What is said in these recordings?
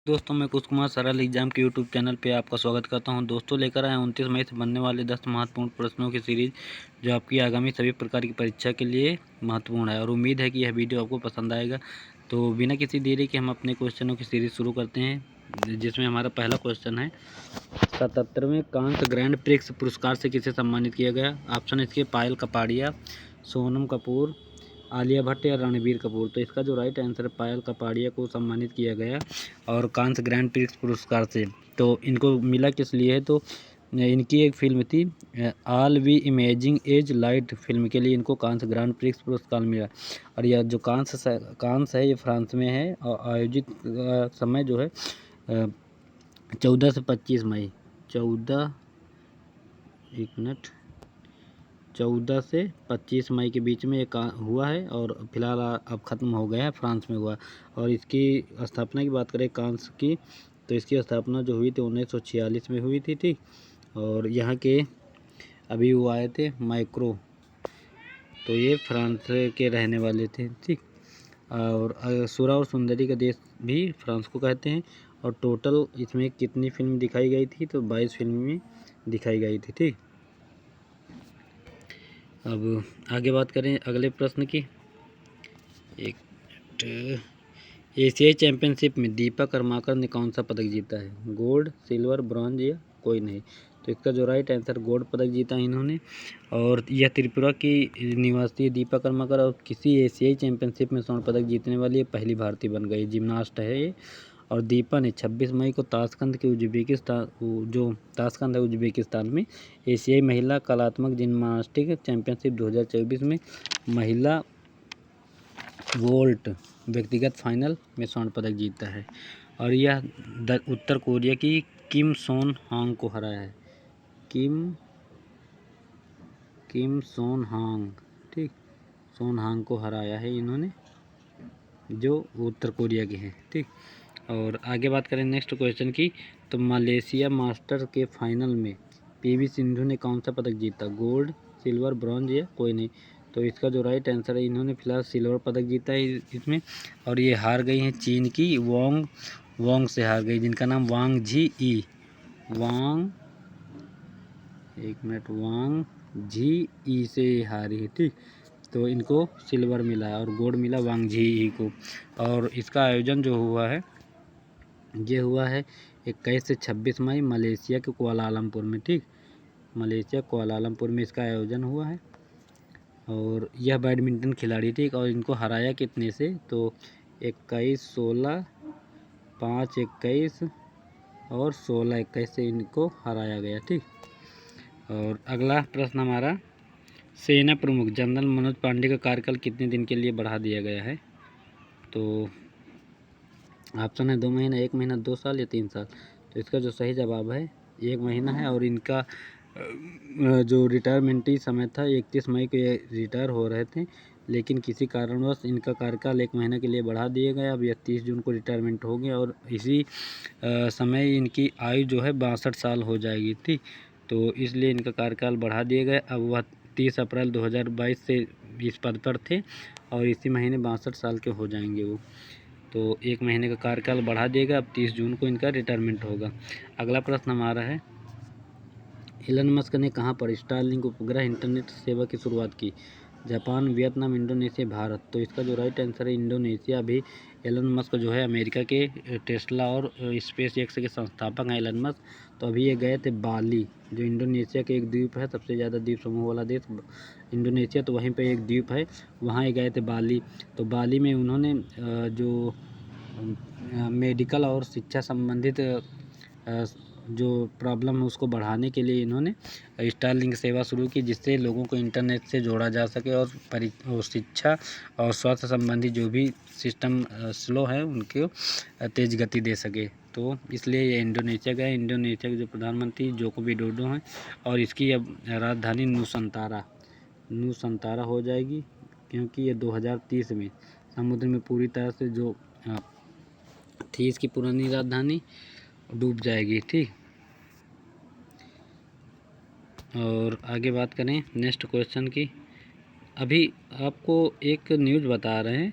दोस्तों मैं कुश कुमार सरल एग्जाम के यूट्यूब चैनल पे आपका स्वागत करता हूं। दोस्तों लेकर आए 29 मई से बनने वाले 10 महत्वपूर्ण प्रश्नों की सीरीज जो आपकी आगामी सभी प्रकार की परीक्षा के लिए महत्वपूर्ण है और उम्मीद है कि यह वीडियो आपको पसंद आएगा। तो बिना किसी देरी के हम अपने क्वेश्चनों की सीरीज शुरू करते हैं, जिसमें हमारा पहला क्वेश्चन है 77वें कांस ग्रैंड प्रिक्स पुरस्कार से किसे सम्मानित किया गया। ऑप्शन इसके पायल कपाड़िया, सोनम कपूर, आलिया भट्ट या रणबीर कपूर। तो इसका जो राइट आंसर है पायल कपाड़िया को सम्मानित किया गया और कांस ग्रैंड प्रिक्स पुरस्कार से। तो इनको मिला किस लिए है, तो इनकी एक फिल्म थी all we imagine as light, film के लिए इनको कांस ग्रैंड प्रिक्स पुरस्कार मिला। और यह जो कांस है ये फ्रांस में है और आयोजित समय जो है 14 से 25 मई 14 से 25 मई के बीच में ये हुआ है और फिलहाल अब ख़त्म हो गया है, फ्रांस में हुआ। और इसकी स्थापना की बात करें कांस की, तो इसकी स्थापना जो हुई थी 1946 में हुई थी, ठीक। और यहाँ के अभी वो आए थे माइक्रो, तो ये फ्रांस के रहने वाले थे, ठीक। और सुरा और सुंदरी का देश भी फ्रांस को कहते हैं। और टोटल इसमें कितनी फिल्म दिखाई गई थी, तो 22 फिल्में दिखाई गई थी, ठीक। अब आगे बात करें अगले प्रश्न की। एशियाई चैंपियनशिप में दीपा करमाकर ने कौन सा पदक जीता है, गोल्ड, सिल्वर, ब्रॉन्ज या कोई नहीं। तो इसका जो राइट आंसर गोल्ड पदक जीता इन्होंने। और यह त्रिपुरा की निवासी दीपा करमाकर और किसी एशियाई चैंपियनशिप में स्वर्ण पदक जीतने वाली पहली भारतीय बन गई जिम्नास्ट है ये। और दीपा ने 26 मई को ताशकंद के उज्बेकिस्तान में एशियाई महिला कलात्मक जिम्नास्टिक चैंपियनशिप 2024 में महिला वोल्ट व्यक्तिगत फाइनल में स्वर्ण पदक जीता है। और यह उत्तर कोरिया की किम सोन हांग को हराया है। किम सोन हांग, ठीक, सोन हांग को हराया है इन्होंने, जो उत्तर कोरिया के हैं, ठीक। और आगे बात करें नेक्स्ट क्वेश्चन की, तो मलेशिया मास्टर के फाइनल में पीवी सिंधु ने कौन सा पदक जीता, गोल्ड, सिल्वर, ब्रॉन्ज या कोई नहीं। तो इसका जो राइट आंसर है इन्होंने फिलहाल सिल्वर पदक जीता है इसमें। और ये हार गई हैं चीन की वांग से हार गई, जिनका नाम वांग झी ई से हारी है, ठीक। तो इनको सिल्वर मिला है और गोल्ड मिला वांग झी ई को। और इसका आयोजन जो हुआ है ये हुआ है 21 से 26 मई मलेशिया के कुआलालंपुर में, ठीक। मलेशिया कुआलालंपुर में इसका आयोजन हुआ है। और यह बैडमिंटन खिलाड़ी, ठीक। और इनको हराया कितने से, तो 21-16, 5-21 और 16-21 से इनको हराया गया, ठीक। और अगला प्रश्न हमारा, सेना प्रमुख जनरल मनोज पांडे का कार्यकाल कितने दिन के लिए बढ़ा दिया गया है। तो ऑप्शन है 2 महीना, 1 महीना, 2 साल या 3 साल। तो इसका जो सही जवाब है 1 महीना है। और इनका जो रिटायरमेंटी समय था 31 मई को ये रिटायर हो रहे थे, लेकिन किसी कारणवश इनका कार्यकाल 1 महीने के लिए बढ़ा दिया गया। अब 31 जून को रिटायरमेंट हो गया और इसी समय इनकी आयु जो है 62 साल हो जाएगी, ठीक। तो इसलिए इनका कार्यकाल बढ़ा दिया गया। अब वह 30 अप्रैल 2022 से इस पद पर थे और इसी महीने 62 साल के हो जाएंगे वो। तो 1 महीने का कार्यकाल बढ़ा देगा। अब 30 जून को इनका रिटायरमेंट होगा। अगला प्रश्न हमारा है, एलन मस्क ने कहाँ पर स्टारलिंक उपग्रह इंटरनेट सेवा की शुरुआत की, जापान, वियतनाम, इंडोनेशिया, भारत। तो इसका जो राइट आंसर है इंडोनेशिया। अभी एलन मस्क जो है अमेरिका के टेस्ला और स्पेस एक्स के संस्थापक हैं एलन मस्क। तो अभी ये गए थे बाली, जो इंडोनेशिया के एक द्वीप है, सबसे ज़्यादा द्वीप समूह वाला देश इंडोनेशिया, तो वहीं पे एक द्वीप है, वहाँ ये गए थे बाली। तो बाली में उन्होंने जो मेडिकल और शिक्षा संबंधित जो प्रॉब्लम है उसको बढ़ाने के लिए इन्होंने स्टारलिंक सेवा शुरू की, जिससे लोगों को इंटरनेट से जोड़ा जा सके और शिक्षा और स्वास्थ्य संबंधी जो भी सिस्टम स्लो है उनको तेज़ गति दे सके। तो इसलिए ये इंडोनेशिया गए। इंडोनेशिया के जो प्रधानमंत्री जोको विडोडो हैं और इसकी अब राजधानी नुसंतारा हो जाएगी, क्योंकि ये 2030 में समुद्र में पूरी तरह से जो थी इसकी पुरानी राजधानी डूब जाएगी, ठीक। और आगे बात करें नेक्स्ट क्वेश्चन की। अभी आपको एक न्यूज़ बता रहे हैं,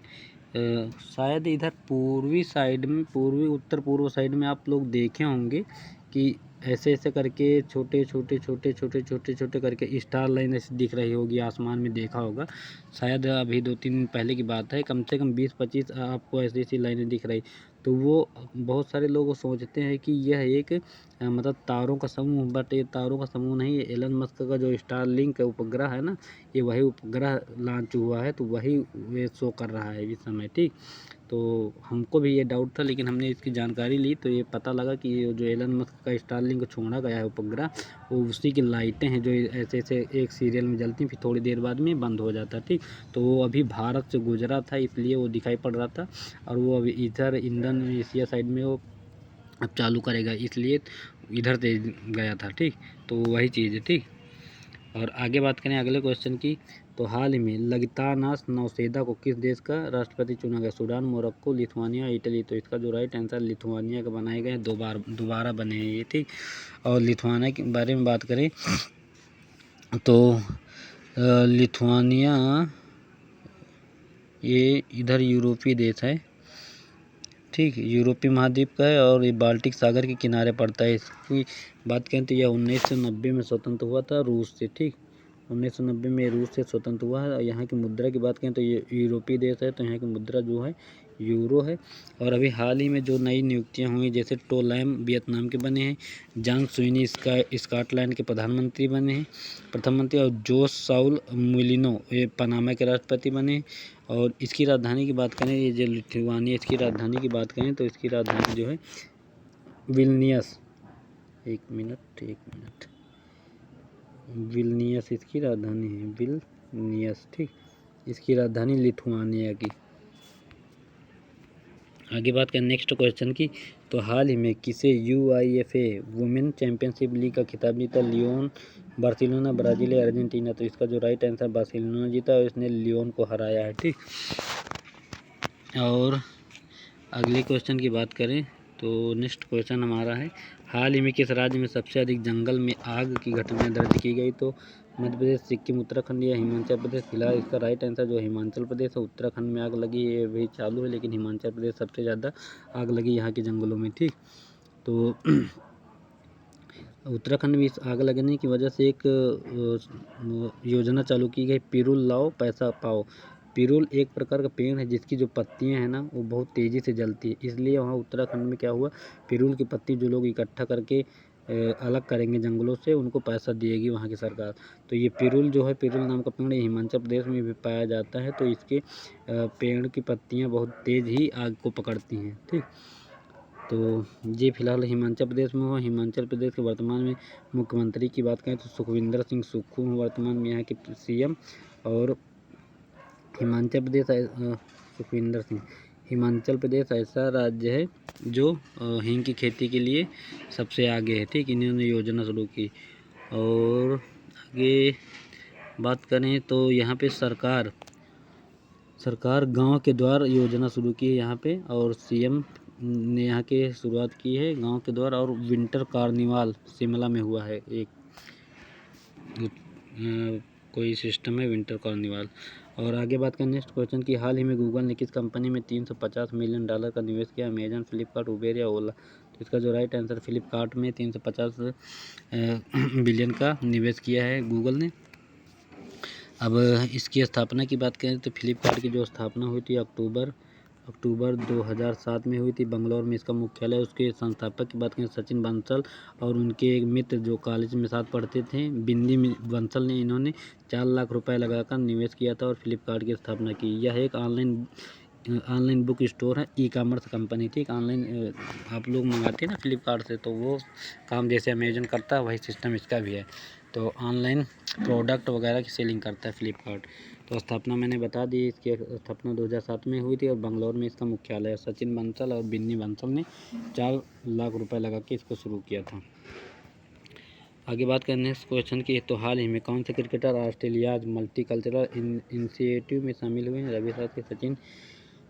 शायद इधर पूर्वी साइड में, पूर्वी उत्तर पूर्व साइड में आप लोग देखे होंगे कि ऐसे ऐसे करके छोटे छोटे छोटे छोटे छोटे छोटे करके स्टार लाइन ऐसी दिख रही होगी, आसमान में देखा होगा शायद। अभी 2-3 दिन पहले की बात है, कम से कम 20-25 आपको ऐसी ऐसी लाइनें दिख रही। तो वो बहुत सारे लोग सोचते हैं कि यह एक मतलब तारों का समूह, बट ये तारों का समूह नहीं है। एलन मस्क का जो स्टारलिंक उपग्रह है ना, ये वही उपग्रह लॉन्च हुआ है, तो वही ये शो कर रहा है इस समय, ठीक। तो हमको भी ये डाउट था, लेकिन हमने इसकी जानकारी ली तो ये पता लगा कि ये जो एलन मस्क का स्टारलिंक छोड़ा गया है उपग्रह, वो उसी की लाइटें हैं जो ऐसे ऐसे एक सीरियल में जलती, फिर थोड़ी देर बाद में बंद हो जाता, ठीक। तो वो अभी भारत से गुजरा था, इसलिए वो दिखाई पड़ रहा था, और वो अभी इधर इंडोनेशिया साइड में वो अब चालू करेगा, इसलिए इधर से गया था, ठीक। तो वही चीज़ है, ठीक। और आगे बात करें अगले क्वेश्चन की, तो हाल ही में लगितानास नौसेदा को किस देश का राष्ट्रपति चुना गया? Sudan, Morocco, Lithuania, Italy. तो इसका जो राइट आंसर लिथुआनिया का बनाए गए, दोबारा बने हैं ये, ठीक। और लिथुआनिया के बारे में बात करें तो लिथुआनिया ये इधर यूरोपीय देश है, ठीक, यूरोपीय महाद्वीप का है, और ये बाल्टिक सागर के किनारे पड़ता है। इसकी बात करें तो यह 1990 में स्वतंत्र हुआ था रूस से, ठीक। 1990 में रूस से स्वतंत्र हुआ है। और यहाँ की मुद्रा की बात करें तो ये यूरोपीय देश है, तो यहाँ की मुद्रा जो है यूरो है। और अभी हाल ही में जो नई नियुक्तियाँ हुई, जैसे टो लैम वियतनाम के बने हैं, जान सुइनी स्कॉटलैंड के प्रधानमंत्री बने हैं, प्रथम मंत्री, और जोस साउल मुलिनो ये पनामा के राष्ट्रपति बने हैं। और इसकी राजधानी की बात करें, ये जो लिथुआनिया, इसकी राजधानी की बात करें तो इसकी राजधानी जो है विल्नियस, एक मिनट, विल्नियस इसकी राजधानी है, विल्नियस, ठीक। इसकी राजधानी लिथुआनिया की। आगे बात करें नेक्स्ट क्वेश्चन की, तो हाल ही में किसे UEFA वुमेन चैंपियनशिप लीग का खिताब जीता? लियोन, बार्सिलोना, ब्राज़ील या अर्जेंटीना। तो इसका जो राइट आंसर बार्सिलोना जीता, और इसने लियोन को हराया है, ठीक। और अगले क्वेश्चन की बात करें तो नेक्स्ट क्वेश्चन हमारा है, हाल ही में किस राज्य में सबसे अधिक जंगल में आग की घटनाएं दर्ज की गई? तो मध्य प्रदेश, सिक्किम, उत्तराखंड या हिमाचल प्रदेश। फिलहाल इसका राइट आंसर जो हिमाचल प्रदेश है, उत्तराखंड में आग लगी है वही चालू है, लेकिन हिमाचल प्रदेश सबसे ज़्यादा आग लगी यहाँ के जंगलों में, ठीक। तो उत्तराखंड में इस आग लगने की वजह से एक योजना चालू की गई, पिरूल लाओ पैसा पाओ। पिरूल एक प्रकार का पेड़ है जिसकी जो पत्तियां हैं ना, वो बहुत तेज़ी से जलती है, इसलिए वहाँ उत्तराखंड में क्या हुआ, पिरूल की पत्ती जो लोग इकट्ठा करके अलग करेंगे जंगलों से, उनको पैसा देगी वहाँ की सरकार। तो ये पिरूल जो है, पिरूल नाम का पेड़ हिमाचल प्रदेश में भी पाया जाता है। तो इसके पेड़ की पत्तियाँ बहुत तेज़ ही आग को पकड़ती हैं, ठीक। तो ये फिलहाल हिमाचल प्रदेश में हुआ। हिमाचल प्रदेश के वर्तमान में मुख्यमंत्री की बात करें तो सुखविंदर सिंह सुक्खू वर्तमान में यहाँ के CM। और हिमाचल प्रदेश सुखविंदर सिंह, हिमाचल प्रदेश ऐसा राज्य है जो हींग की खेती के लिए सबसे आगे है, ठीक। इन्होंने योजना शुरू की। और आगे बात करें तो यहाँ पे सरकार गांव के द्वार योजना शुरू की है यहाँ पे, और CM ने यहाँ के शुरुआत की है गांव के द्वार। और विंटर कार्निवाल शिमला में हुआ है, एक कोई सिस्टम है विंटर कार्निवाल। और आगे बात करें नेक्स्ट क्वेश्चन की, हाल ही में गूगल ने किस कंपनी में $350 मिलियन का निवेश किया? अमेजन, फ्लिपकार्ट, उबेर या ओला। तो इसका जो राइट आंसर, फ्लिपकार्ट में 350 बिलियन का निवेश किया है गूगल ने। अब इसकी स्थापना की बात करें तो फ्लिपकार्ट की जो स्थापना हुई थी अक्टूबर 2007 में हुई थी, बंगलौर में इसका मुख्यालय। उसके संस्थापक की बात करें सचिन बंसल और उनके एक मित्र जो कॉलेज में साथ पढ़ते थे, बिंदी बंसल ने, इन्होंने 4 लाख रुपए लगाकर निवेश किया था और फ्लिपकार्ट की स्थापना की। यह एक ऑनलाइन बुक स्टोर है, ई-कॉमर्स कंपनी थी। ऑनलाइन आप लोग मंगाते हैं ना फ्लिपकार्ट से, तो वो काम जैसे अमेजन करता है वही सिस्टम इसका भी है। तो ऑनलाइन प्रोडक्ट वगैरह की सेलिंग करता है फ्लिपकार्ट। तो स्थापना मैंने बता दी, इसकी स्थापना 2007 में हुई थी और बंगलौर में इसका मुख्यालय है। सचिन बंसल और बिन्नी बंसल ने 4 लाख रुपए लगा के इसको शुरू किया था। आगे बात करें नेक्स्ट क्वेश्चन की, तो हाल ही में कौन से क्रिकेटर ऑस्ट्रेलियाज मल्टीकल्चरल इनिशिएटिव में शामिल हुए हैं? रवि शास्त्री, सचिन,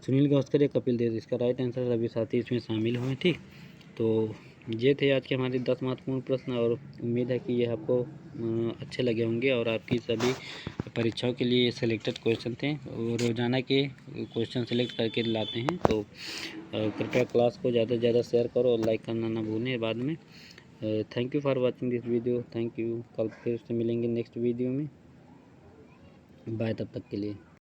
सुनील गावस्कर या कपिल देव। इसका राइट आंसर रवि शास्त्री इसमें शामिल हुए, ठीक। तो ये थे आज के हमारे 10 महत्वपूर्ण प्रश्न, और उम्मीद है कि ये आपको अच्छे लगे होंगे और आपकी सभी परीक्षाओं के लिए सिलेक्टेड क्वेश्चन थे, रोज़ाना के क्वेश्चन सेलेक्ट करके लाते हैं। तो कृपया क्लास को ज़्यादा से ज़्यादा शेयर करो और लाइक करना ना भूलें बाद में। Thank you for watching this video, thank you. कल फिर से मिलेंगे नेक्स्ट वीडियो में। बाय, तब तक के लिए।